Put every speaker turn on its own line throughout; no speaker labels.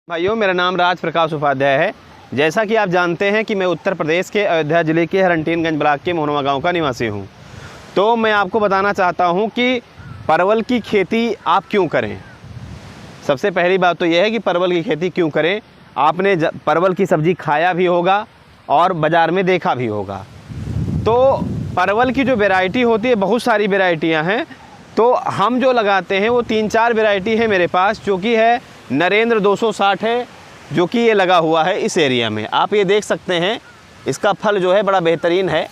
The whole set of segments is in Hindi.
भाइयों, मेरा नाम राज प्रकाश उपाध्याय है। जैसा कि आप जानते हैं कि मैं उत्तर प्रदेश के अयोध्या ज़िले के हरनटीनगंज ब्लॉक के मोहनवा गांव का निवासी हूं। तो मैं आपको बताना चाहता हूं कि परवल की खेती आप क्यों करें। सबसे पहली बात तो यह है कि परवल की खेती क्यों करें। आपने परवल की सब्ज़ी खाया भी होगा और बाज़ार में देखा भी होगा। तो परवल की जो वैरायटी होती है, बहुत सारी वैरायटियाँ हैं। तो हम जो लगाते हैं वो 3-4 वैरायटी है मेरे पास, जो कि है नरेंद्र 260 है, जो कि ये लगा हुआ है इस एरिया में। आप ये देख सकते हैं, इसका फल जो है बड़ा बेहतरीन है।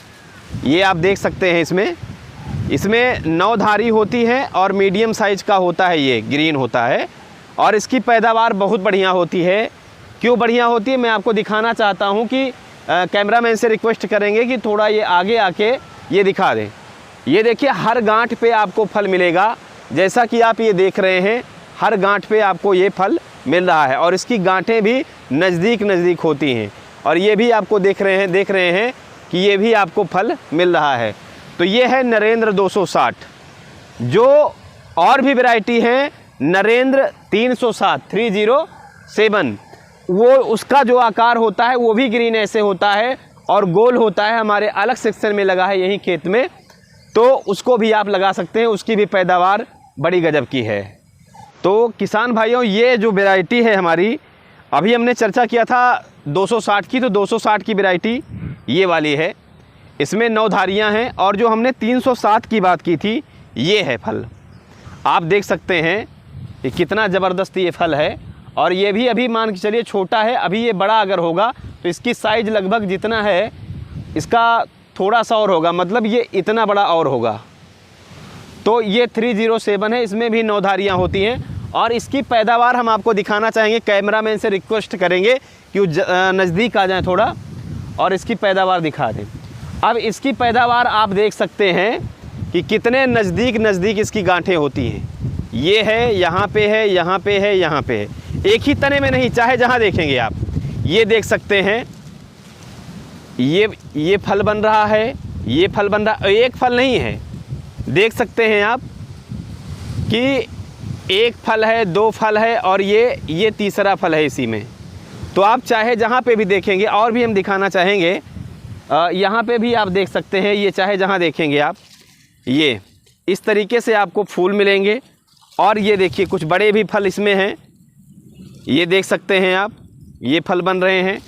ये आप देख सकते हैं, इसमें 9 धारी होती है और मीडियम साइज़ का होता है, ये ग्रीन होता है और इसकी पैदावार बहुत बढ़िया होती है। क्यों बढ़िया होती है मैं आपको दिखाना चाहता हूँ कि कैमरामैन से रिक्वेस्ट करेंगे कि थोड़ा ये आगे आके ये दिखा दें। ये देखिए, हर गांठ पे आपको फल मिलेगा। जैसा कि आप ये देख रहे हैं, हर गांठ पे आपको ये फल मिल रहा है और इसकी गांठें भी नज़दीक होती हैं। और ये भी आपको देख रहे हैं कि ये भी आपको फल मिल रहा है। तो ये है नरेंद्र 260। जो और भी वैरायटी है नरेंद्र 307 वो उसका जो आकार होता है वो भी ग्रीन ऐसे होता है और गोल होता है। हमारे अलग सेक्शन में लगा है यहीं खेत में, तो उसको भी आप लगा सकते हैं। उसकी भी पैदावार बड़ी गजब की है। तो किसान भाइयों, ये जो वैरायटी है हमारी, अभी हमने चर्चा किया था 260 की, तो 260 की वैरायटी ये वाली है। इसमें 9 धारियाँ हैं। और जो हमने 307 की बात की थी, ये है फल। आप देख सकते हैं कि कितना ज़बरदस्त ये फल है। और ये भी अभी मान के चलिए छोटा है। अभी ये बड़ा अगर होगा तो इसकी साइज़ लगभग जितना है इसका थोड़ा सा और होगा, मतलब ये इतना बड़ा और होगा। तो ये 307 है। इसमें भी 9 धारियाँ होती हैं और इसकी पैदावार हम आपको दिखाना चाहेंगे। कैमरामैन से रिक्वेस्ट करेंगे कि वो नज़दीक आ जाएं थोड़ा और इसकी पैदावार दिखा दें। अब इसकी पैदावार आप देख सकते हैं कि कितने नज़दीक इसकी गांठें होती हैं। ये है, यहाँ पे है, यहाँ पे है, यहाँ पे है। एक ही तने में नहीं, चाहे जहाँ देखेंगे आप। ये देख सकते हैं, ये फल बन रहा है, ये फल बन रहा है। एक फल नहीं है, देख सकते हैं आप कि एक फल है, 2 फल है और ये तीसरा फल है इसी में। तो आप चाहे जहाँ पे भी देखेंगे, और भी हम दिखाना चाहेंगे, यहाँ पे भी आप देख सकते हैं। ये चाहे जहाँ देखेंगे आप, ये इस तरीके से आपको फूल मिलेंगे। और ये देखिए, कुछ बड़े भी फल इसमें हैं, ये देख सकते हैं आप, ये फल बन रहे हैं।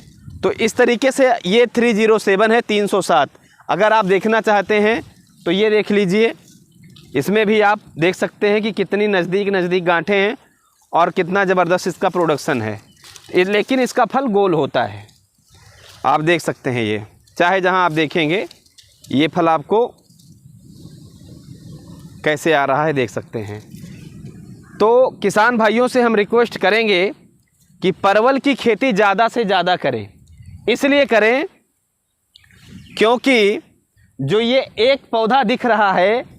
तो इस तरीके से ये 307 है, 307। अगर आप देखना चाहते हैं तो ये देख लीजिए, इसमें भी आप देख सकते हैं कि कितनी नज़दीक गांठें हैं और कितना ज़बरदस्त इसका प्रोडक्शन है। लेकिन इसका फल गोल होता है, आप देख सकते हैं। ये चाहे जहां आप देखेंगे, ये फल आपको कैसे आ रहा है, देख सकते हैं। तो किसान भाइयों से हम रिक्वेस्ट करेंगे कि परवल की खेती ज़्यादा से ज़्यादा करें। इसलिए करें क्योंकि जो ये एक पौधा दिख रहा है,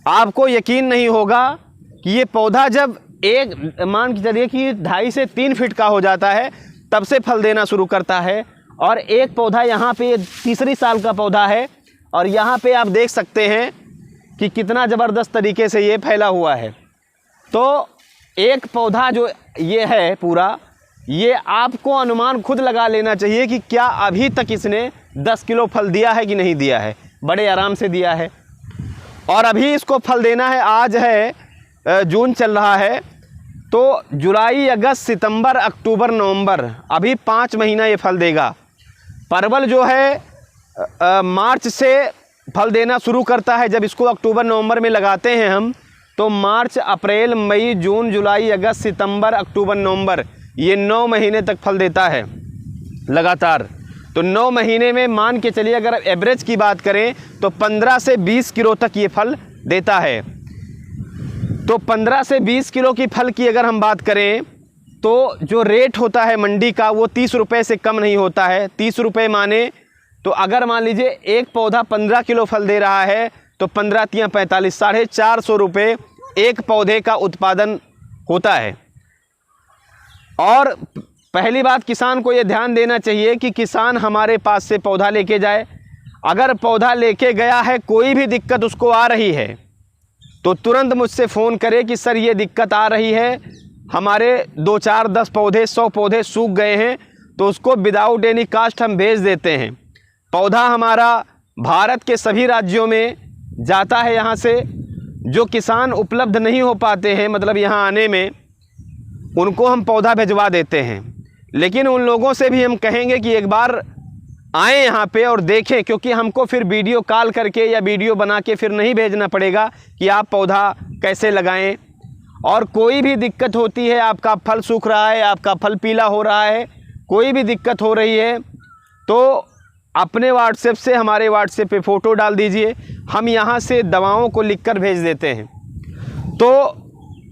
आपको यकीन नहीं होगा कि ये पौधा जब एक मान के चलिए कि 2.5 से 3 फीट का हो जाता है, तब से फल देना शुरू करता है। और एक पौधा यहाँ पे तीसरी साल का पौधा है और यहाँ पे आप देख सकते हैं कि कितना ज़बरदस्त तरीके से ये फैला हुआ है। तो एक पौधा जो ये है पूरा, ये आपको अनुमान खुद लगा लेना चाहिए कि क्या अभी तक इसने 10 किलो फल दिया है कि नहीं दिया है। बड़े आराम से दिया है। और अभी इसको फल देना है, आज है जून चल रहा है, तो जुलाई, अगस्त, सितंबर, अक्टूबर, नवंबर, अभी 5 महीना ये फल देगा। परवल जो है मार्च से फल देना शुरू करता है। जब इसको अक्टूबर नवंबर में लगाते हैं हम, तो मार्च, अप्रैल, मई, जून, जुलाई, अगस्त, सितंबर, अक्टूबर, नवंबर, ये 9 महीने तक फल देता है लगातार। तो 9 महीने में मान के चलिए, अगर एवरेज की बात करें तो 15 से 20 किलो तक ये फल देता है। तो 15 से 20 किलो की फल की अगर हम बात करें तो जो रेट होता है मंडी का, वो 30 रुपये से कम नहीं होता है। 30 रुपये माने तो अगर मान लीजिए एक पौधा 15 किलो फल दे रहा है, तो 15 तियाँ 45, 450 रुपये एक पौधे का उत्पादन होता है। और पहली बात, किसान को ये ध्यान देना चाहिए कि किसान हमारे पास से पौधा लेके जाए। अगर पौधा लेके गया है, कोई भी दिक्कत उसको आ रही है, तो तुरंत मुझसे फ़ोन करे कि सर ये दिक्कत आ रही है, हमारे 2, 4, 10 पौधे, 100 पौधे सूख गए हैं तो उसको विदाउट एनी कास्ट हम भेज देते हैं। पौधा हमारा भारत के सभी राज्यों में जाता है। यहाँ से जो किसान उपलब्ध नहीं हो पाते हैं, मतलब यहाँ आने में, उनको हम पौधा भिजवा देते हैं। लेकिन उन लोगों से भी हम कहेंगे कि एक बार आएँ यहाँ पे और देखें, क्योंकि हमको फिर वीडियो कॉल करके या वीडियो बना के फिर नहीं भेजना पड़ेगा कि आप पौधा कैसे लगाएं। और कोई भी दिक्कत होती है, आपका फल सूख रहा है, आपका फल पीला हो रहा है, कोई भी दिक्कत हो रही है, तो अपने व्हाट्सएप से हमारे व्हाट्सएप पे फ़ोटो डाल दीजिए, हम यहाँ से दवाओं को लिखकर भेज देते हैं। तो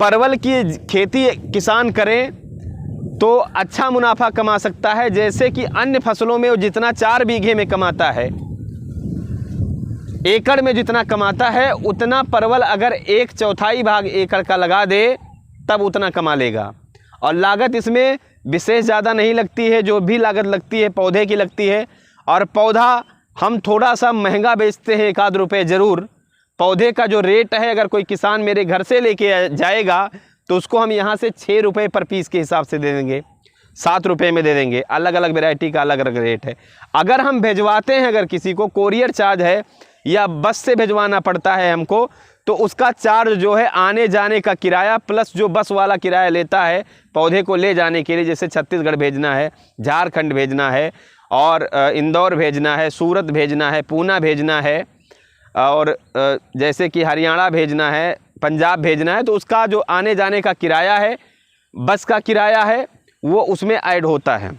परवल की खेती किसान करें तो अच्छा मुनाफा कमा सकता है। जैसे कि अन्य फसलों में वो जितना 4 बीघे में कमाता है, एकड़ में जितना कमाता है, उतना परवल अगर 1/4 भाग एकड़ का लगा दे तब उतना कमा लेगा। और लागत इसमें विशेष ज़्यादा नहीं लगती है, जो भी लागत लगती है पौधे की लगती है। और पौधा हम थोड़ा सा महंगा बेचते हैं, 1 आध रुपये ज़रूर। पौधे का जो रेट है, अगर कोई किसान मेरे घर से लेके जाएगा तो उसको हम यहाँ से 6 रुपये पर पीस के हिसाब से दे देंगे, 7 रुपये में दे देंगे। अलग अलग वैरायटी का अलग अलग रेट है। अगर हम भिजवाते हैं, अगर किसी को कोरियर चार्ज है या बस से भिजवाना पड़ता है हमको, तो उसका चार्ज जो है आने जाने का किराया प्लस जो बस वाला किराया लेता है पौधे को ले जाने के लिए, जैसे छत्तीसगढ़ भेजना है, झारखंड भेजना है, और इंदौर भेजना है, सूरत भेजना है, पूना भेजना है, और जैसे कि हरियाणा भेजना है, पंजाब भेजना है, तो उसका जो आने जाने का किराया है, बस का किराया है, वो उसमें ऐड होता है।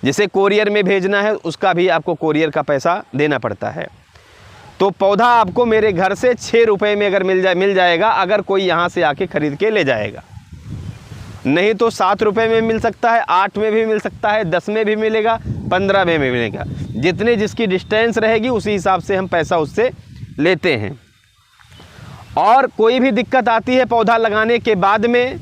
जिसे कोरियर में भेजना है उसका भी आपको कोरियर का पैसा देना पड़ता है। तो पौधा आपको मेरे घर से 6 रुपये में अगर मिल जाएगा, अगर कोई यहाँ से आके ख़रीद के ले जाएगा। नहीं तो 7 रुपये में मिल सकता है, 8 में भी मिल सकता है, 10 में भी मिलेगा, 15 में भी मिलेगा। जितने जिसकी डिस्टेंस रहेगी उसी हिसाब से हम पैसा उससे लेते हैं। और कोई भी दिक्कत आती है पौधा लगाने के बाद में,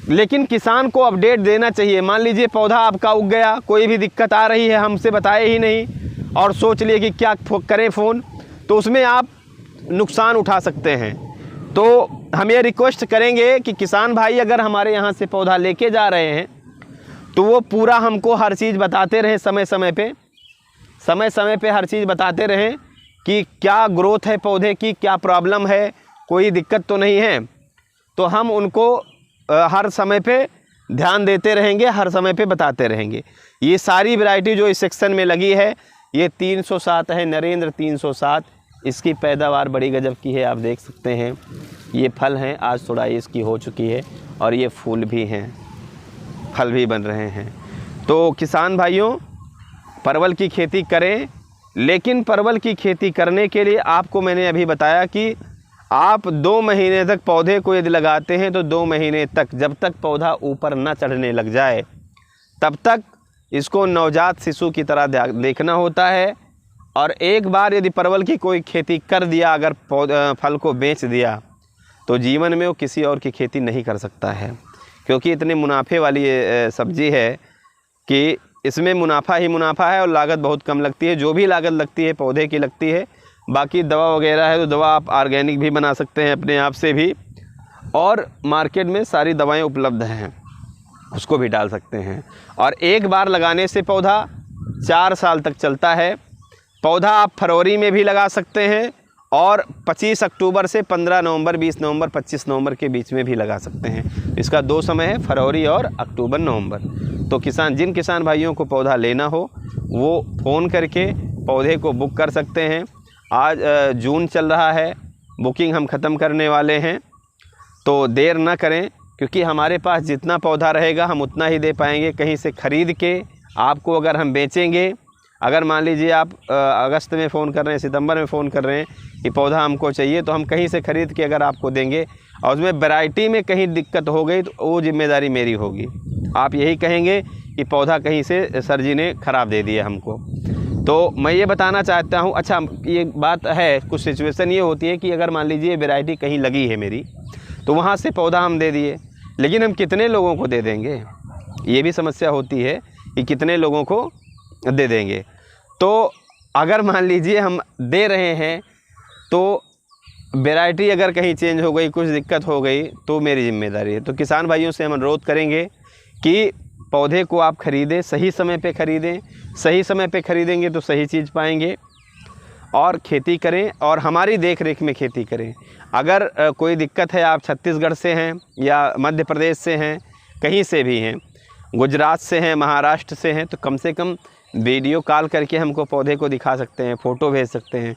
लेकिन किसान को अपडेट देना चाहिए। मान लीजिए पौधा आपका उग गया, कोई भी दिक्कत आ रही है, हमसे बताए ही नहीं और सोच लिए कि क्या करें फ़ोन, तो उसमें आप नुकसान उठा सकते हैं। तो हम ये रिक्वेस्ट करेंगे कि किसान भाई अगर हमारे यहाँ से पौधा लेके जा रहे हैं तो वो पूरा हमको हर चीज़ बताते रहें, समय समय पे हर चीज़ बताते रहें कि क्या ग्रोथ है पौधे की, क्या प्रॉब्लम है, कोई दिक्कत तो नहीं है। तो हम उनको हर समय पे ध्यान देते रहेंगे, हर समय पे बताते रहेंगे। ये सारी वैरायटी जो इस सेक्शन में लगी है, ये 307 है, नरेंद्र 307। इसकी पैदावार बड़ी गजब की है, आप देख सकते हैं। ये फल हैं, आज थोड़ा इसकी हो चुकी है, और ये फूल भी हैं, फल भी बन रहे हैं। तो किसान भाइयों, परवल की खेती करें, लेकिन परवल की खेती करने के लिए आपको मैंने अभी बताया कि आप 2 महीने तक पौधे को यदि लगाते हैं तो 2 महीने तक, जब तक पौधा ऊपर न चढ़ने लग जाए तब तक इसको नवजात शिशु की तरह देखना होता है। और एक बार यदि परवल की कोई खेती कर दिया, अगर फल को बेच दिया, तो जीवन में वो किसी और की खेती नहीं कर सकता है, क्योंकि इतने मुनाफे वाली सब्जी है कि इसमें मुनाफा ही मुनाफा है और लागत बहुत कम लगती है। जो भी लागत लगती है पौधे की लगती है। बाकी दवा वगैरह है तो दवा आप ऑर्गेनिक भी बना सकते हैं अपने आप से भी, और मार्केट में सारी दवाएं उपलब्ध हैं, उसको भी डाल सकते हैं। और एक बार लगाने से पौधा 4 साल तक चलता है। पौधा आप फरवरी में भी लगा सकते हैं और 25 अक्टूबर से 15 नवंबर, 20 नवंबर, 25 नवंबर के बीच में भी लगा सकते हैं। इसका 2 समय है, फरवरी और अक्टूबर नवंबर। तो जिन किसान भाइयों को पौधा लेना हो वो फ़ोन करके पौधे को बुक कर सकते हैं। आज जून चल रहा है, बुकिंग हम ख़त्म करने वाले हैं, तो देर ना करें, क्योंकि हमारे पास जितना पौधा रहेगा हम उतना ही दे पाएंगे। कहीं से ख़रीद के आपको अगर हम बेचेंगे, अगर मान लीजिए आप अगस्त में फ़ोन कर रहे हैं, सितंबर में फ़ोन कर रहे हैं कि पौधा हमको चाहिए, तो हम कहीं से ख़रीद के अगर आपको देंगे और उसमें वैरायटी में कहीं दिक्कत हो गई तो वो जिम्मेदारी मेरी होगी। आप यही कहेंगे कि पौधा कहीं से सर जी ने ख़राब दे दिया हमको। तो मैं ये बताना चाहता हूँ। अच्छा, ये बात है, कुछ सिचुएशन ये होती है कि अगर मान लीजिए वैरायटी कहीं लगी है मेरी, तो वहाँ से पौधा हम दे दिए, लेकिन हम कितने लोगों को दे देंगे, ये भी समस्या होती है कि कितने लोगों को दे देंगे। तो अगर मान लीजिए हम दे रहे हैं तो वैरायटी अगर कहीं चेंज हो गई, कुछ दिक्कत हो गई तो मेरी जिम्मेदारी है। तो किसान भाइयों से हम अनुरोध करेंगे कि पौधे को आप ख़रीदें, सही समय पे ख़रीदें। सही समय पे ख़रीदेंगे तो सही चीज़ पाएंगे और खेती करें और हमारी देख रेख में खेती करें। अगर कोई दिक्कत है, आप छत्तीसगढ़ से हैं या मध्य प्रदेश से हैं, कहीं से भी हैं, गुजरात से हैं, महाराष्ट्र से हैं, तो कम से कम वीडियो कॉल करके हमको पौधे को दिखा सकते हैं, फ़ोटो भेज सकते हैं।